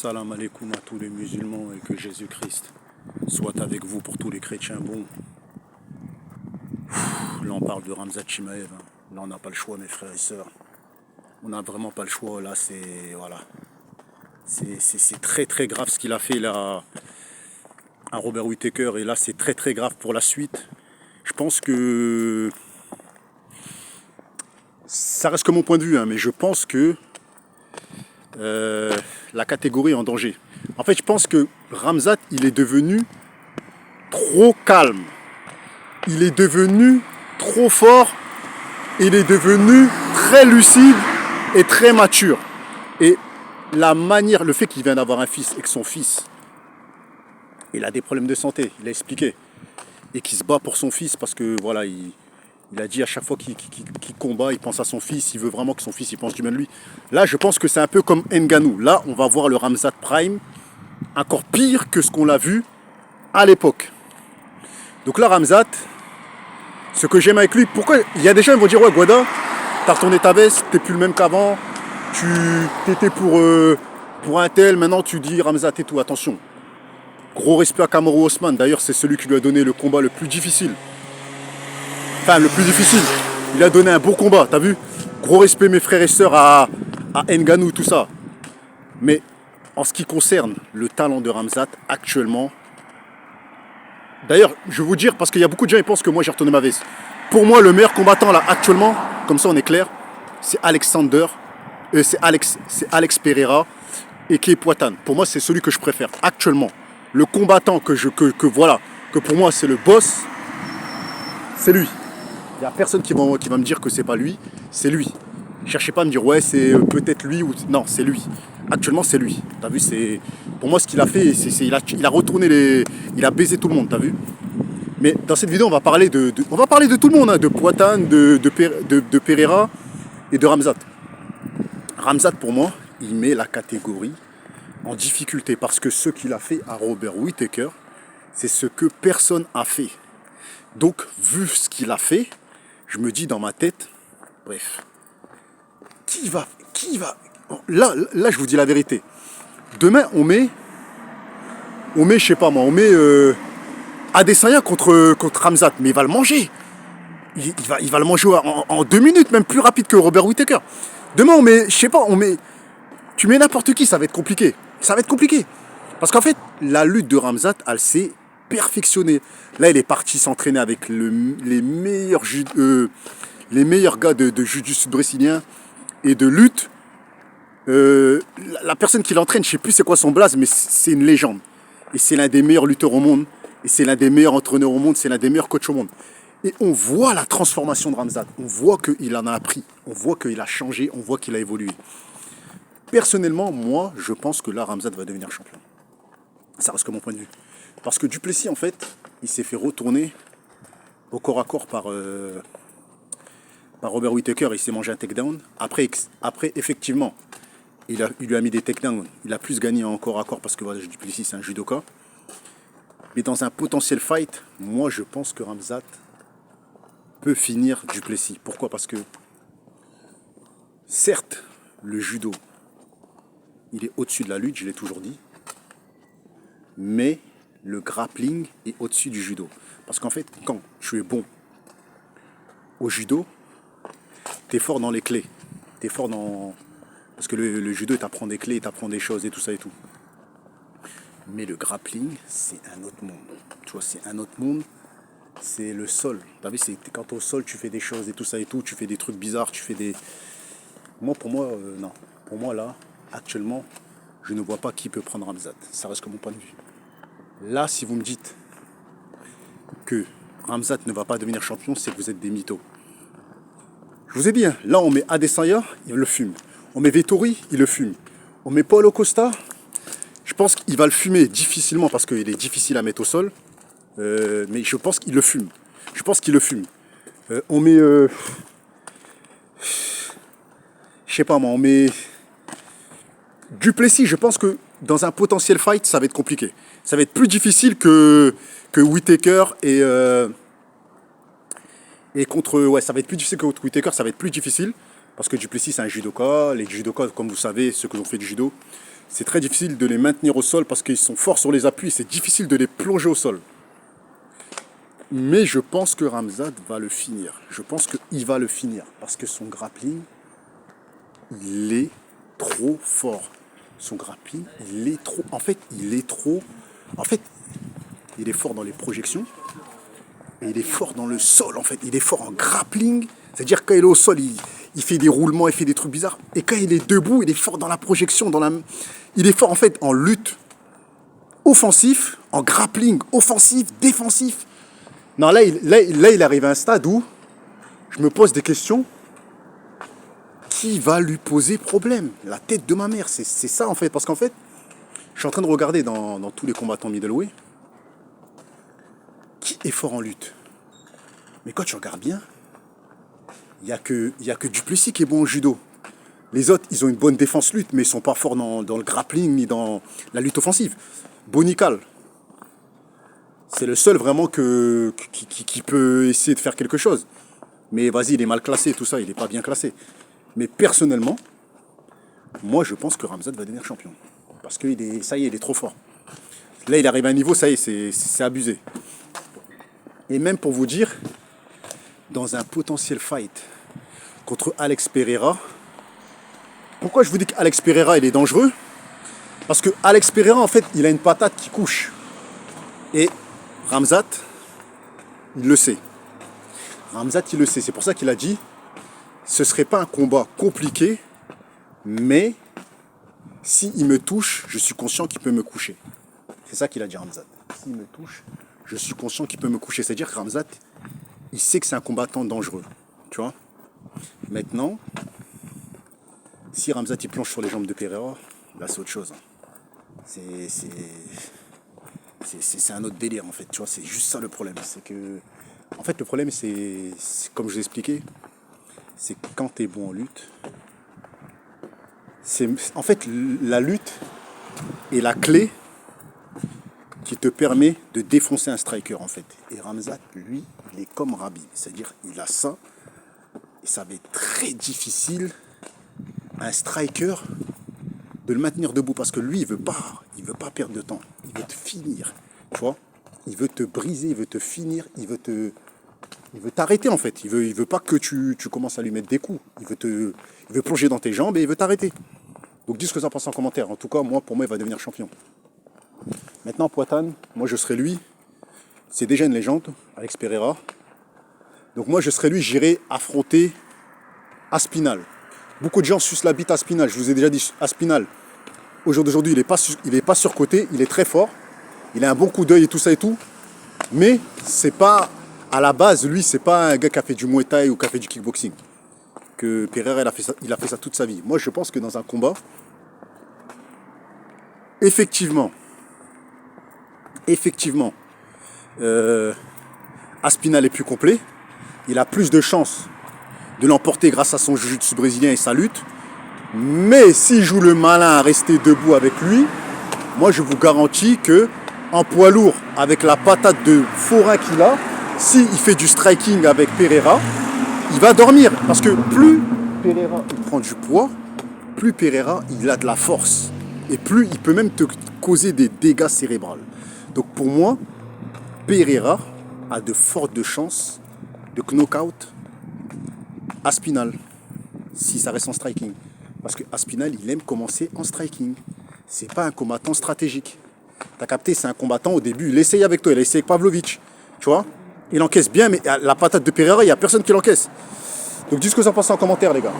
Salam alaikum à tous les musulmans et que Jésus-Christ soit avec vous pour tous les chrétiens bons. Là on parle de Khamzat Chimaev, hein. Là on n'a pas le choix mes frères et sœurs. On n'a vraiment pas le choix, là c'est voilà. C'est très très grave ce qu'il a fait là à Robert Whittaker et là c'est très très grave pour la suite. Je pense que ça reste que mon point de vue, hein, mais je pense que la catégorie est en danger. En fait, je pense que Khamzat, il est devenu trop calme. Il est devenu trop fort. Il est devenu très lucide et très mature. Et la manière, le fait qu'il vient d'avoir un fils et que son fils, il a des problèmes de santé, il a expliqué, et qu'il se bat pour son fils parce que voilà, il a dit à chaque fois qu'il combat, il pense à son fils, il veut vraiment que son fils il pense du bien de lui. Là, je pense que c'est un peu comme Ngannou. Là, on va voir le Khamzat Prime encore pire que ce qu'on l'a vu à l'époque. Donc là, Khamzat, ce que j'aime avec lui, pourquoi il y a des gens qui vont dire ouais, Guada, t'as retourné ta veste, t'es plus le même qu'avant, tu t'étais pour un tel, maintenant tu dis Khamzat et tout. Attention, gros respect à Kamaru Usman. D'ailleurs, c'est celui qui lui a donné le combat le plus difficile. Enfin, le plus difficile. Il a donné un beau combat, t'as vu? Gros respect mes frères et sœurs à Ngannou, tout ça. Mais en ce qui concerne le talent de Khamzat actuellement, d'ailleurs, je vais vous dire, parce qu'il y a beaucoup de gens qui pensent que moi j'ai retourné ma veste. Pour moi, le meilleur combattant là actuellement, comme ça on est clair, c'est Alex Pereira et Kei Poatan. Pour moi, c'est celui que je préfère actuellement. Le combattant que pour moi c'est le boss, c'est lui. Il n'y a personne qui va me dire que c'est pas lui, c'est lui. Cherchez pas à me dire ouais c'est peut-être lui ou non, c'est lui. Actuellement c'est lui. T'as vu, c'est pour moi ce qu'il a fait, il a retourné il a baisé tout le monde, t'as vu. Mais dans cette vidéo on va parler de tout le monde, hein, de Poatan, de Pereira et de Khamzat. Khamzat pour moi il met la catégorie en difficulté parce que ce qu'il a fait à Robert Whittaker, c'est ce que personne a fait. Donc vu ce qu'il a fait, je me dis dans ma tête, bref, qui va, là, je vous dis la vérité. Demain, on met, je sais pas moi, on met Adesanya contre Khamzat, mais il va le manger. Il va le manger en 2 minutes, même plus rapide que Robert Whittaker. Demain, on met, je sais pas, tu mets n'importe qui, ça va être compliqué. Ça va être compliqué. Parce qu'en fait, la lutte de Khamzat, elle s'est perfectionnée. Là, il est parti s'entraîner avec les meilleurs gars de jiu-jitsu brésilien et de lutte. La personne qui l'entraîne, je sais plus c'est quoi son blaze, mais c'est une légende. Et c'est l'un des meilleurs lutteurs au monde. Et c'est l'un des meilleurs entraîneurs au monde. C'est l'un des meilleurs coachs au monde. Et on voit la transformation de Khamzat. On voit qu'il en a appris. On voit qu'il a changé. On voit qu'il a évolué. Personnellement, moi, je pense que là, Khamzat va devenir champion. Ça reste que mon point de vue. Parce que Duplessis, en fait, il s'est fait retourner au corps à corps par Robert Whittaker. Il s'est mangé un takedown. Après effectivement, il lui a mis des takedowns. Il a plus gagné en corps à corps parce que voilà, Duplessis, c'est un judoka. Mais dans un potentiel fight, moi, je pense que Khamzat peut finir Duplessis. Pourquoi? Parce que, certes, le judo, il est au-dessus de la lutte, je l'ai toujours dit. Mais le grappling est au-dessus du judo. Parce qu'en fait, quand tu es bon au judo, tu es fort dans les clés. Tu es fort dans... Parce que le judo, il t'apprend des clés, il t'apprend des choses et tout ça et tout. Mais le grappling, c'est un autre monde. Tu vois, c'est un autre monde. C'est le sol. T'as vu, c'est quand t'es au sol, tu fais des choses et tout ça et tout. Tu fais des trucs bizarres, tu fais des... non. Pour moi, là, actuellement, je ne vois pas qui peut prendre Khamzat. Ça reste comme mon point de vue. Là, si vous me dites que Khamzat ne va pas devenir champion, c'est que vous êtes des mythos. Je vous ai dit, hein, là, on met Adesanya, il le fume. On met Vettori, il le fume. On met Paulo Costa, je pense qu'il va le fumer difficilement parce qu'il est difficile à mettre au sol. Mais je pense qu'il le fume. On met... je sais pas moi, on met... Duplessis, je pense que dans un potentiel fight, ça va être compliqué. Ça va être plus difficile que Whittaker et contre... Ouais, ça va être plus difficile que contre Whittaker, ça va être plus difficile. Parce que Duplessis, c'est un judoka. Les judokas, comme vous savez, ceux qui ont fait du judo, C'est très difficile de les maintenir au sol parce qu'ils sont forts sur les appuis. C'est difficile de les plonger au sol. Mais je pense que Khamzat va le finir. Je pense qu'il va le finir. Parce que son grappling, il est trop fort. Son grappling, il est trop... En fait, il est trop... En fait, il est fort dans les projections. Et il est fort dans le sol, en fait. Il est fort en grappling. C'est-à-dire quand il est au sol, il fait des roulements, il fait des trucs bizarres. Et quand il est debout, il est fort dans la projection. Il est fort, en fait, en lutte offensif, en grappling offensif, défensif. Non, là, il arrive à un stade où je me pose des questions. Qui va lui poser problème? La tête de ma mère, c'est ça en fait. Parce qu'en fait, je suis en train de regarder dans tous les combattants middleweight qui est fort en lutte. Mais quand tu regardes bien, il n'y a que Duplessis qui est bon en judo. Les autres, ils ont une bonne défense lutte, mais ils ne sont pas forts dans le grappling ni dans la lutte offensive. Bonical, c'est le seul vraiment qui peut essayer de faire quelque chose. Mais vas-y, il est mal classé, tout ça, il n'est pas bien classé. Mais personnellement, moi je pense que Khamzat va devenir champion. Parce que ça y est, il est trop fort. Là, il arrive à un niveau, ça y est, c'est abusé. Et même pour vous dire, dans un potentiel fight contre Alex Pereira, pourquoi je vous dis qu'Alex Pereira, il est dangereux? Parce que Alex Pereira, en fait, il a une patate qui couche. Et Khamzat, il le sait. Khamzat, il le sait. C'est pour ça qu'il a dit, ce ne serait pas un combat compliqué, mais s'il me touche, je suis conscient qu'il peut me coucher. C'est ça qu'il a dit Khamzat. S'il me touche, je suis conscient qu'il peut me coucher. C'est-à-dire que Khamzat, il sait que c'est un combattant dangereux. Tu vois? Maintenant, si Khamzat il planche sur les jambes de Pereira, là c'est autre chose. C'est un autre délire en fait. Tu vois, c'est juste ça le problème. C'est que, en fait, le problème, c'est comme je vous ai expliqué, c'est que quand tu es bon en lutte, en fait, la lutte est la clé qui te permet de défoncer un striker, en fait. Et Khamzat, lui, il est comme Khabib. C'est-à-dire, il a ça, et ça va être très difficile, un striker, de le maintenir debout. Parce que lui, il veut pas perdre de temps. Il veut te finir, tu vois. Il veut te briser, il veut te finir, il veut t'arrêter en fait. Il veut pas que tu commences à lui mettre des coups. Il veut plonger dans tes jambes et il veut t'arrêter. Donc dis ce que ça pense en commentaire. En tout cas, pour moi, il va devenir champion. Maintenant, Poatan, moi je serai lui. C'est déjà une légende, Alex Pereira. Donc moi je serai lui, j'irai affronter Aspinal. Beaucoup de gens sucent la bite à Aspinal. Je vous ai déjà dit, Aspinal, au jour d'aujourd'hui, il est pas surcoté, il est très fort. Il a un bon coup d'œil et tout ça et tout. Mais c'est pas... À la base, lui, c'est pas un gars qui a fait du Muay Thai ou qui a fait du kickboxing. Que Pereira, il a fait ça toute sa vie. Moi, je pense que dans un combat, effectivement, Aspinal est plus complet. Il a plus de chances de l'emporter grâce à son jiu-jitsu brésilien et sa lutte. Mais s'il joue le malin à rester debout avec lui, moi, je vous garantis que en poids lourd, avec la patate de forain qu'il a, s'il fait du striking avec Pereira, il va dormir. Parce que plus Pereira il prend du poids, plus Pereira il a de la force. Et plus il peut même te causer des dégâts cérébraux. Donc pour moi, Pereira a de fortes chances de knock-out Aspinal, si ça reste en striking. Parce que Aspinal, il aime commencer en striking. C'est pas un combattant stratégique. T'as capté, c'est un combattant au début, il essaye avec toi, il a essayé avec Pavlovich. Tu vois? Il encaisse bien, mais la patate de Pereira, il n'y a personne qui l'encaisse. Donc dis ce que vous en pensez en commentaire, les gars.